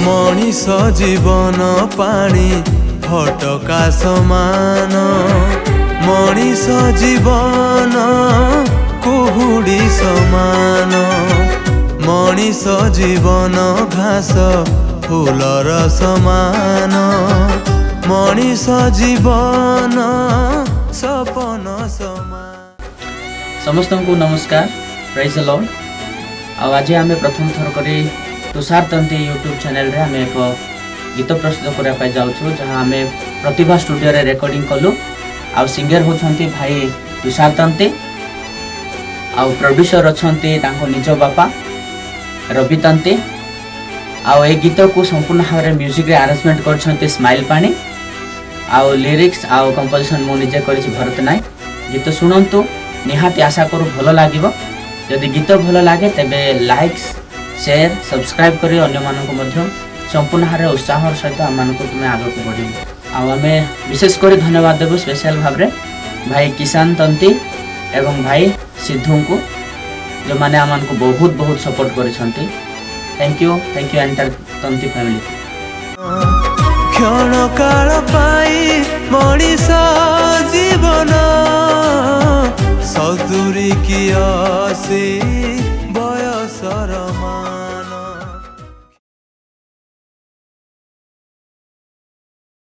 मनीष जीवन पानी फटका समान मनीष जीवन कुहुड़ी समान मनीष जीवन घास फूलर समान मनीष जीवन सपन समान। समस्त को नमस्कार, प्रेज द लॉर्ड। आज आम प्रथम थर करी तुषार तंती यूट्यूब चैनल रे आम एक गीत प्रस्तुत करने जाऊँ जहाँ आम प्रतिभा स्टूडियो रे रिकॉर्डिंग कलु। आ सिंगर होछंती भाई तुषार तंती, आ प्रोड्यूसर अछंती तांको निज बापा रवि तंती। आ गीत को संपूर्ण भाव में म्यूजिक रे अरेंजमेंट करछंती स्माइल पानी। आ लिरिक्स आ कंपोजिशन मु निजे करिछि भरत नाय। गीत सुनंतु, निहाती आशा करू भल लागिबो। यदि गीत भल लागे तेबे लाइक शेयर सब्सक्राइब करी अन्य मानक मध्य संपूर्ण भाव उत्साह सहित आम तुम्हें आगक बढ़ी। आमे विशेष कर धन्यवाद देव स्पेशल भाव में भाई किसान तंती एवं भाई सिद्धू को जो माने आम को बहुत बहुत सपोर्ट करिसंती। थैंक यू एंटायर तंती फैमिली। क्षण काल पाई मनीष जीवन सदुरी की आसी बयसर